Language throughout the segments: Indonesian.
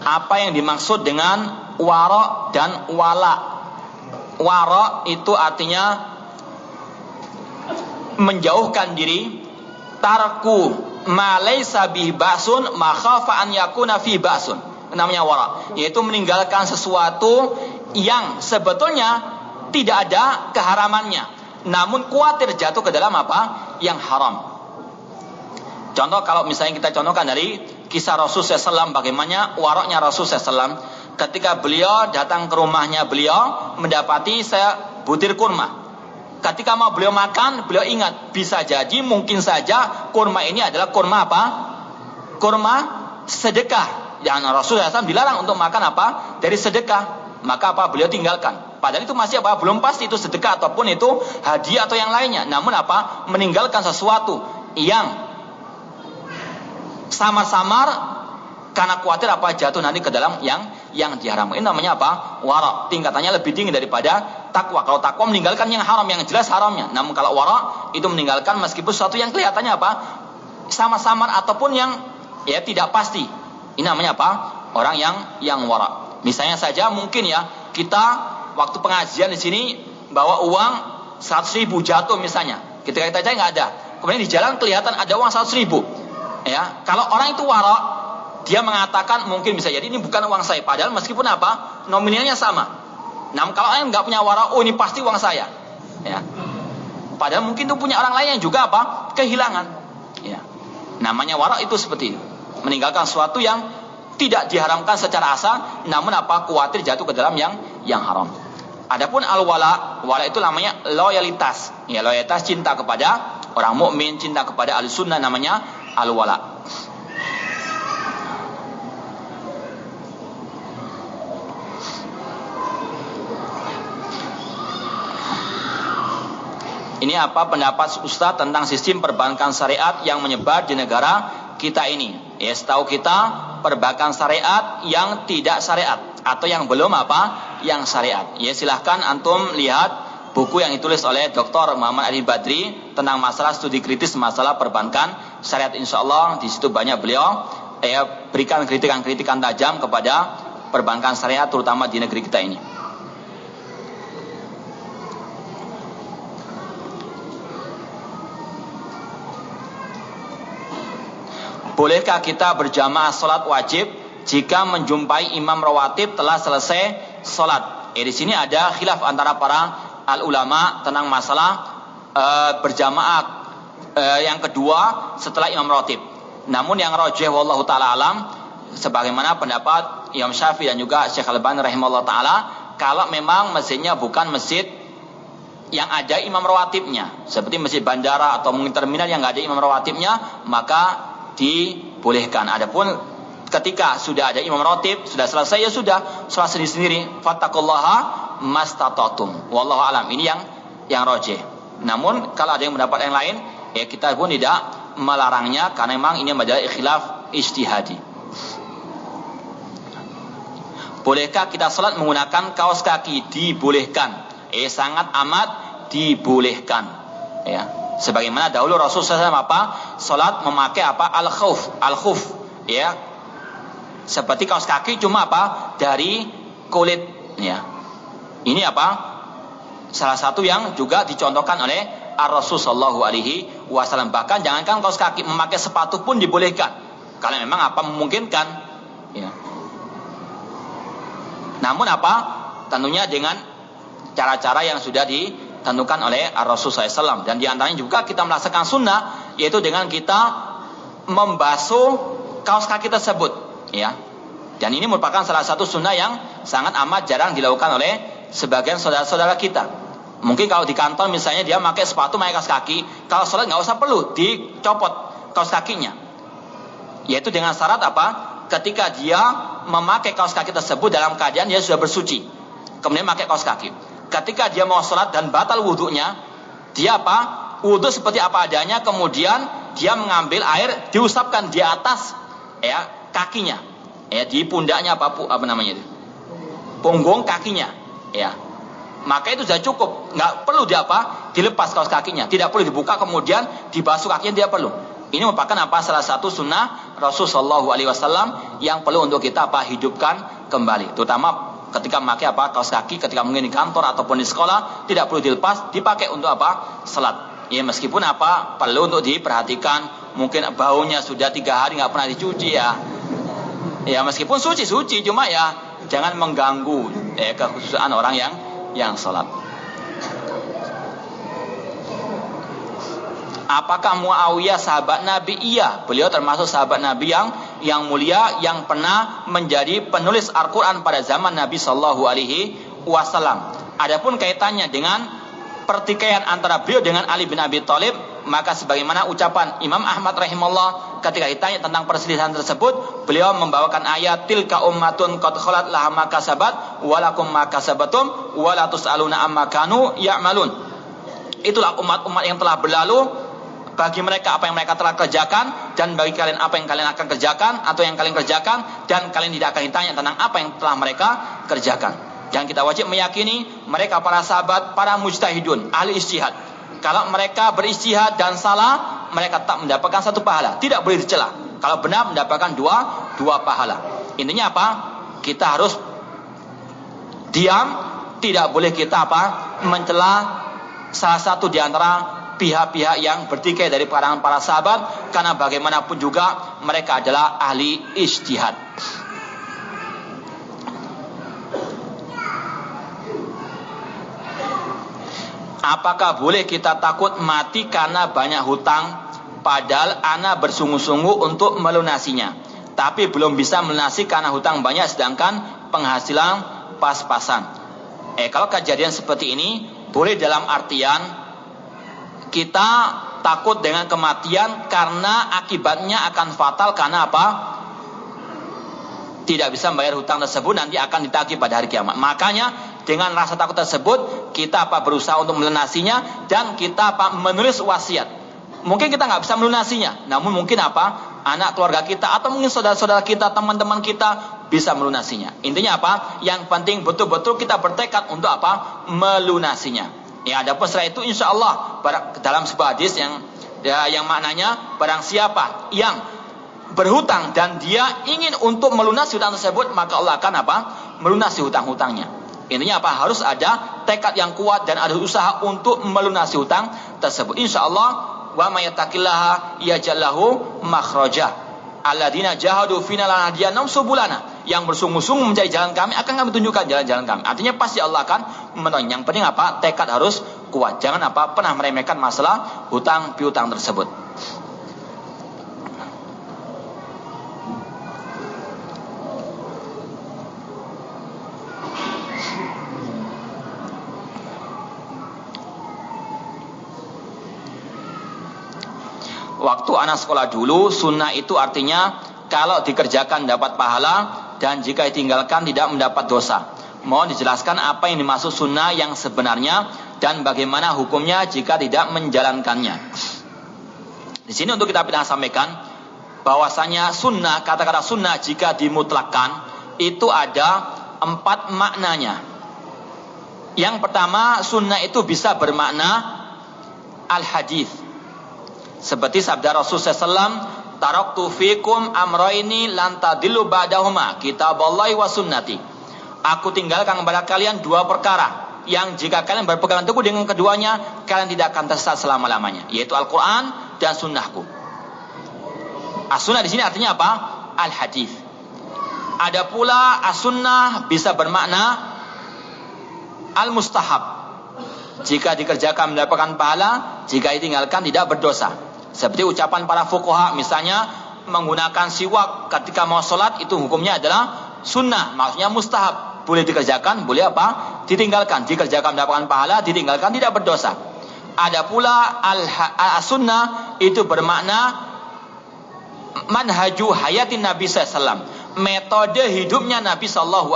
apa yang dimaksud dengan wara dan wala. Wara itu artinya menjauhkan diri, tarku ma laysa bihi ba'sun ma khafa an yakuna fi ba'sun. Namanya wara, yaitu meninggalkan sesuatu yang sebetulnya tidak ada keharamannya, namun khawatir jatuh ke dalam apa? Yang haram. Contoh kalau misalnya kita contohkan dari kisah Rasulullah SAW, bagaimana waraknya Rasulullah SAW ketika beliau datang ke rumahnya beliau mendapati sebutir kurma. Ketika mau beliau makan, beliau ingat bisa jadi mungkin saja kurma ini adalah kurma apa? Kurma sedekah. Yang Rasulullah SAW dilarang untuk makan apa? Dari sedekah. Maka apa? Beliau tinggalkan. Padahal itu masih apa? Belum pasti itu sedekah ataupun itu hadiah atau yang lainnya. Namun apa? Meninggalkan sesuatu yang samar-samar karena khawatir apa? Jatuh nanti ke dalam yang diharamkan. Ini namanya apa? Wara. Tingkatannya lebih tinggi daripada takwa. Kalau takwa meninggalkan yang haram, yang jelas haramnya. Namun kalau wara itu meninggalkan meskipun sesuatu yang kelihatannya apa? Samar-samar ataupun yang ya tidak pasti. Ini namanya apa? Orang yang wara. Misalnya saja mungkin ya kita waktu pengajian di sini bawa uang 100.000 jatuh misalnya. Ketika kita cari nggak ada. Kemudian di jalan kelihatan ada uang 100.000. Ya, kalau orang itu wara, dia mengatakan mungkin bisa jadi ini bukan uang saya, padahal meskipun apa nominalnya sama. Namun kalau orang nggak punya wara, oh ini pasti uang saya. Ya, padahal mungkin itu punya orang lain yang juga apa kehilangan. Ya, namanya wara itu seperti ini, meninggalkan sesuatu yang tidak diharamkan secara asal, namun apa khawatir jatuh ke dalam yang haram. Adapun al-wala, wala itu namanya loyalitas. Ya, loyalitas cinta kepada orang mukmin, cinta kepada al-sunnah namanya al-wala. Ini apa pendapat Ustaz tentang sistem perbankan syariat yang menyebar di negara kita ini? Ya, setahu kita perbankan syariat yang tidak syariat atau yang belum apa? Yang syariat. Ya, silahkan antum lihat buku yang ditulis oleh Dr. Muhammad Ali Badri tentang masalah studi kritis masalah perbankan syariat. Insyaallah di situ banyak beliau berikan kritikan-kritikan tajam kepada perbankan syariat terutama di negeri kita ini. Bolehkah kita berjamaah sholat wajib jika menjumpai imam rawatib telah selesai sholat? Di sini ada khilaf antara para al-ulama tentang masalah berjamaah yang kedua setelah imam rawatib. Namun yang rajih wallahu taala alam sebagaimana pendapat Imam Syafi'i dan juga Syekh Al-Albani rahimahullah taala, kalau memang masjidnya bukan masjid yang ada imam rawatibnya, seperti masjid bandara atau mungkin terminal yang nggak ada imam rawatibnya, maka dibolehkan. Adapun ketika sudah ada imam rawatib, sudah selesai ya sudah, sholat sendiri-sendiri. Fattaqullaha mastata'tum. Wallahu alam. Ini yang rajih. Namun kalau ada yang mendapat yang lain, ya kita pun tidak melarangnya karena memang ini adalah khilaf ijtihadi. Bolehkah kita sholat menggunakan kaos kaki? Dibolehkan. Sangat amat dibolehkan. Ya. Sebagaimana dahulu Rasulullah SAW apa? Salat memakai apa? Al-khuf, ya. Seperti kaos kaki cuma apa? Dari kulit, ya. Ini apa? Salah satu yang juga dicontohkan oleh Rasul sallallahu alaihi wasallam. Bahkan jangankan kaos kaki, memakai sepatu pun dibolehkan. Kalau memang apa memungkinkan, ya. Namun apa? Tentunya dengan cara-cara yang sudah ditentukan oleh Rasulullah SAW. Dan diantaranya juga kita melaksanakan sunnah, yaitu dengan kita membasuh kaos kaki tersebut, ya. Dan ini merupakan salah satu sunnah yang sangat amat jarang dilakukan oleh sebagian saudara-saudara kita. Mungkin kalau di kantor misalnya dia pakai sepatu, pakai kaos kaki, kalau sholat nggak usah perlu dicopot kaos kakinya. Yaitu dengan syarat apa? Ketika dia memakai kaos kaki tersebut dalam keadaan dia sudah bersuci, kemudian pakai kaos kaki. Ketika dia mau sholat dan batal wudhunya, dia apa? Wudhu seperti apa adanya, kemudian dia mengambil air, diusapkan di atas ya kakinya, ya di pundaknya apa namanya itu, punggung kakinya, ya. Maka itu sudah cukup, nggak perlu dia apa? Dilepas kaos kakinya, tidak perlu dibuka kemudian dibasuh kakinya, tidak perlu. Ini merupakan apa? Salah satu sunnah Rasul sallallahu alaihi wasallam yang perlu untuk kita hidupkan kembali. Terutama ketika memakai kaos kaki, ketika mungkin di kantor ataupun di sekolah, tidak perlu dilepas, dipakai untuk salat. Ya meskipun perlu untuk diperhatikan, mungkin baunya sudah 3 hari nggak pernah dicuci ya. Ya meskipun suci, cuma ya jangan mengganggu kekhususan orang yang salat. Apakah Muawiyah sahabat Nabi? Iya, beliau termasuk sahabat Nabi yang mulia, yang pernah menjadi penulis Al-Quran pada zaman Nabi Shallallahu Alaihi Wasallam. Adapun kaitannya dengan pertikaian antara beliau dengan Ali bin Abi Thalib, maka sebagaimana ucapan Imam Ahmad rahimahullah ketika ditanya tentang perselisihan tersebut, beliau membawakan ayat tilka ummatun qad khalat laha ma kasabat walakum ma kasabatum wala tusaluna amma kanu ya'malun. Itulah umat-umat yang telah berlalu, bagi mereka apa yang mereka telah kerjakan, dan bagi kalian apa yang kalian akan kerjakan atau yang kalian kerjakan, dan kalian tidak akan ditanya tentang apa yang telah mereka kerjakan. Dan kita wajib meyakini mereka para sahabat, para mujtahidun, ahli ijtihad. Kalau mereka berijtihad dan salah, mereka tak mendapatkan 1 pahala, tidak boleh dicela. Kalau benar mendapatkan dua pahala. Intinya kita harus diam, tidak boleh kita mencela salah satu di antara pihak-pihak yang bertikai dari kalangan para sahabat, karena bagaimanapun juga mereka adalah ahli ijtihad. Apakah boleh kita takut mati karena banyak hutang, padahal ana bersungguh-sungguh untuk melunasinya, tapi belum bisa melunasi karena hutang banyak sedangkan penghasilan pas-pasan? Kalau kejadian seperti ini boleh dalam artian kita takut dengan kematian karena akibatnya akan fatal, karena tidak bisa membayar hutang tersebut, nanti akan ditagih pada hari kiamat. Makanya dengan rasa takut tersebut kita berusaha untuk melunasinya, dan kita menulis wasiat. Mungkin kita nggak bisa melunasinya, namun mungkin anak keluarga kita atau mungkin saudara-saudara kita, teman-teman kita bisa melunasinya. Intinya yang penting betul-betul kita bertekad untuk melunasinya. Ya, adapun setelah itu insya Allah dalam sebuah hadis yang maknanya barang siapa yang berhutang dan dia ingin untuk melunasi hutang tersebut, maka Allah akan melunasi hutang-hutangnya. Intinya harus ada tekad yang kuat dan ada usaha untuk melunasi hutang tersebut. Insya Allah, wa may yattaqillaha yaj'al lahu makhraja. Alladzina jahadu fina lanahdiyannahum subulana. Yang bersungguh-sungguh mencari jalan kami, akan kami tunjukkan jalan-jalan kami. Artinya pasti Allah akan menolong. Yang penting tekad harus kuat. Jangan pernah meremehkan masalah hutang piutang tersebut. Waktu anak sekolah dulu, sunnah itu artinya kalau dikerjakan dapat pahala, dan jika ditinggalkan tidak mendapat dosa. Mohon dijelaskan apa yang dimaksud sunnah yang sebenarnya, dan bagaimana hukumnya jika tidak menjalankannya. Di sini untuk kita sampaikan bahwasanya sunnah, kata-kata sunnah jika dimutlakkan itu ada 4 maknanya. Yang pertama, sunnah itu bisa bermakna al-hadis. Seperti sabda Rasulullah SAW, taraktu fikum amroini lan tadillu ba'dahuma, kitaballahi wa sunnati. Aku tinggalkan kepada kalian 2 perkara yang jika kalian berpegang teguh dengan keduanya, kalian tidak akan tersesat selama-lamanya, yaitu Al-Quran dan sunnahku. As-sunnah di sini artinya Al-hadis. Ada pula as-sunnah bisa bermakna al-mustahab. Jika dikerjakan mendapatkan pahala, jika ditinggalkan tidak berdosa. Seperti ucapan para fuqaha, misalnya menggunakan siwak ketika mau sholat, itu hukumnya adalah sunnah, maksudnya mustahab. Boleh dikerjakan, boleh ditinggalkan. Dikerjakan mendapatkan pahala, ditinggalkan tidak berdosa. Ada pula al-sunnah itu bermakna manhaju hayatin Nabi SAW, metode hidupnya Nabi SAW.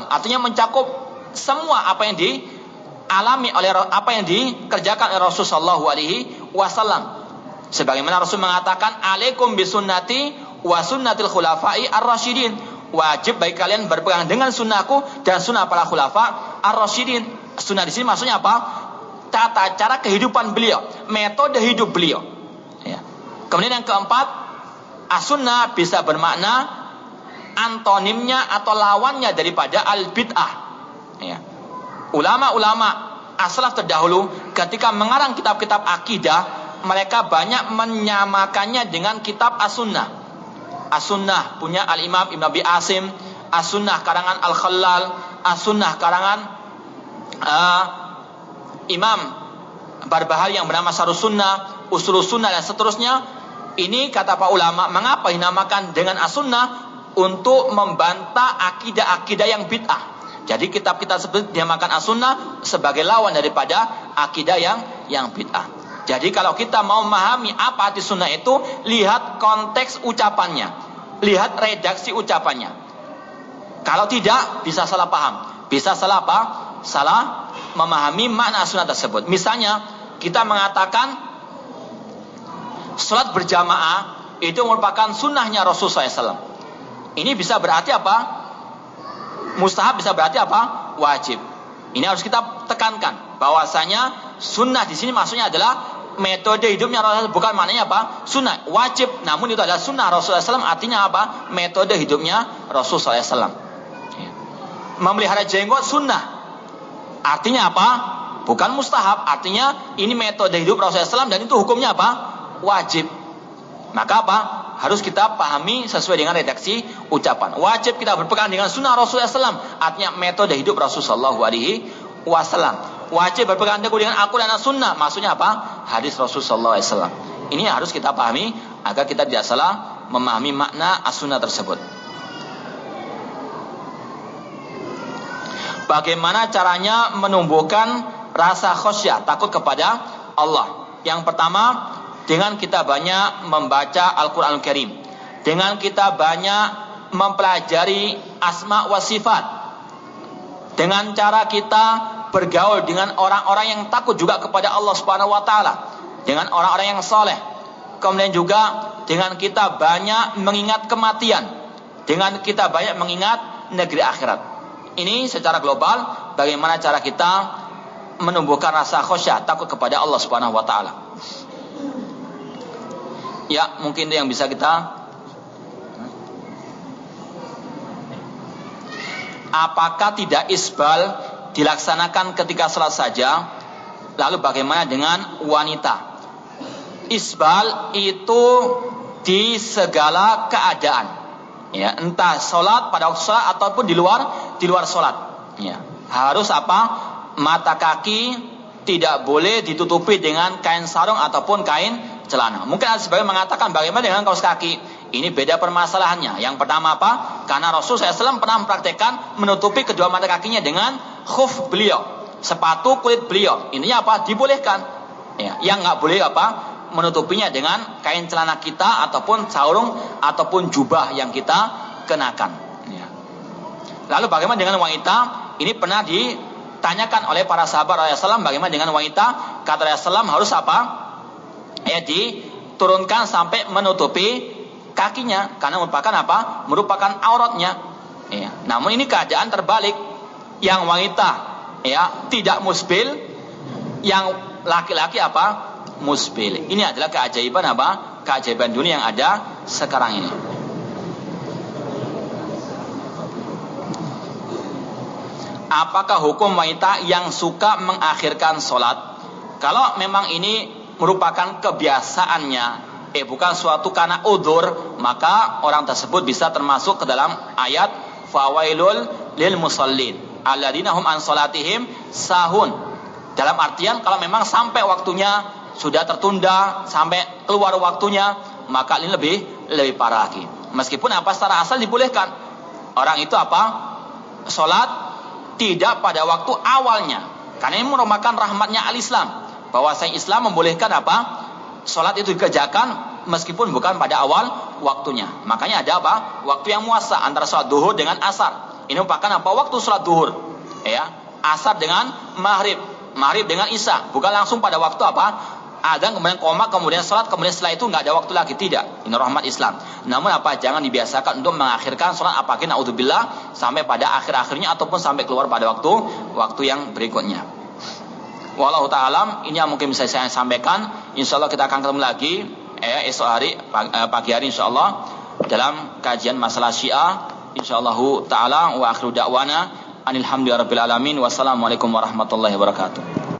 Artinya mencakup semua apa yang dialami oleh, apa yang dikerjakan oleh Rasulullah SAW. Sebagaimana Rasul mengatakan, alaikum bisunnati wa sunnatil khulafai ar-rasyidin. Wajib bagi kalian berpegang dengan sunnahku dan sunnah para khulafa ar-rasyidin. Sunnah di sini maksudnya tata cara kehidupan beliau, metode hidup beliau. Ya. Kemudian yang keempat, as-sunnah bisa bermakna antonimnya atau lawannya daripada al-bid'ah. Ya. Ulama-ulama as-salaf terdahulu ketika mengarang kitab-kitab akidah, mereka banyak menyamakannya dengan kitab as-sunnah. As-sunnah punya al-imam Ibn Abi Asim, as-sunnah karangan al-Khallal, as-sunnah karangan Imam Barbahari yang bernama Syarh Sunnah, Ushul Sunnah dan seterusnya. Ini kata para ulama, mengapa dinamakan dengan as-sunnah? Untuk membantah akidah-akidah yang bid'ah. Jadi kitab-kitab tersebut dinamakan as-sunnah sebagai lawan daripada akidah yang bid'ah. Jadi kalau kita mau memahami apa arti sunnah itu, lihat konteks ucapannya, lihat redaksi ucapannya. Kalau tidak, bisa salah paham, bisa salah apa? Salah memahami makna sunnah tersebut. Misalnya kita mengatakan salat berjamaah itu merupakan sunnahnya Rasulullah SAW. Ini bisa berarti apa? Mustahab, bisa berarti apa? Wajib. Ini harus kita tekankan bahwasanya sunnah di sini maksudnya adalah metode hidupnya Rasulullah, bukan maknanya apa? Sunnah wajib, namun itu adalah sunnah Rasulullah SAW. Artinya apa? Metode hidupnya Rasulullah SAW. Memelihara jenggot sunnah. Artinya apa? Bukan mustahab. Artinya ini metode hidup Rasulullah SAW dan itu hukumnya apa? Wajib. Maka apa? Harus kita pahami sesuai dengan redaksi ucapan. Wajib kita berpegang dengan sunnah Rasulullah SAW. Artinya metode hidup Rasulullah SAW. Wajib berpegang teguh dengan Al-Quran dan sunnah. Maksudnya apa? Hadis Rasulullah SAW. Ini harus kita pahami agar kita tidak salah memahami makna as-sunnah tersebut. Bagaimana caranya menumbuhkan rasa khasyah, takut kepada Allah? Yang pertama, dengan kita banyak membaca Al-Quran Al-Karim, dengan kita banyak mempelajari asma wa sifat, dengan cara kita bergaul dengan orang-orang yang takut juga kepada Allah Subhanahu wa taala, dengan orang-orang yang soleh. Kemudian juga dengan kita banyak mengingat kematian, dengan kita banyak mengingat negeri akhirat. Ini secara global bagaimana cara kita menumbuhkan rasa khasyah, takut kepada Allah Subhanahu wa taala. Ya, mungkin itu yang bisa kita. Apakah tidak isbal dilaksanakan ketika salat saja? Lalu bagaimana dengan wanita? Isbal itu di segala keadaan. Ya, entah salat pada waktu salat ataupun di luar salat. Ya, harus apa? Mata kaki tidak boleh ditutupi dengan kain sarung ataupun kain celana. Mungkin ada sebagian mengatakan bagaimana dengan kaos kaki? Ini beda permasalahannya. Yang pertama apa? Karena Rasulullah SAW pernah mempraktekkan menutupi kedua mata kakinya dengan khuf beliau, sepatu kulit beliau. Ininya apa? Dibolehkan. Ya, yang nggak boleh apa? Menutupinya dengan kain celana kita ataupun sarung ataupun jubah yang kita kenakan. Ya. Lalu bagaimana dengan wanita? Ini pernah ditanyakan oleh para sahabat Rasulullah SAW, bagaimana dengan wanita? Kata Rasulullah SAW harus apa? Ya, diturunkan sampai menutupi kakinya karena merupakan apa? Merupakan auratnya. Ya. Namun ini keadaan terbalik, yang wanita ya tidak musbil, yang laki-laki apa? Musbil. Ini adalah keajaiban apa? Keajaiban dunia yang ada sekarang ini. Apakah hukum wanita yang suka mengakhirkan sholat? Kalau memang ini merupakan kebiasaannya, bukan suatu karena udzur, maka orang tersebut bisa termasuk ke dalam ayat fawailul lil musallin alladzina hum an salatihim sahun. Dalam artian kalau memang sampai waktunya sudah tertunda, sampai keluar waktunya, maka ini lebih parah lagi. Meskipun apa secara asal dibolehkan. Orang itu apa? Salat tidak pada waktu awalnya. Karena ini merupakan rahmatnya al-Islam. Bahwasanya Islam membolehkan apa? Salat itu dikerjakan meskipun bukan pada awal waktunya. Makanya ada apa? Waktu yang muasa antara salat duhur dengan asar. Ini merupakan apa? Waktu salat duhur. Ya, asar dengan maghrib, maghrib dengan isya. Bukan langsung pada waktu apa? Adzan kemudian qoma kemudian salat kemudian setelah itu nggak ada waktu lagi, tidak. Ini rahmat Islam. Namun apa? Jangan dibiasakan untuk mengakhirkan salat apalagi naudzubillah sampai pada akhir-akhirnya ataupun sampai keluar pada waktu yang berikutnya. Wallahu ta'alam, ini yang mungkin bisa saya sampaikan. Insyaallah kita akan ketemu lagi esok hari, pagi hari insyaallah dalam kajian masalah Syiah insyaallah taala wa akhiru da'wana alhamdulillahirabbil alamin. Wassalamualaikum warahmatullahi wabarakatuh.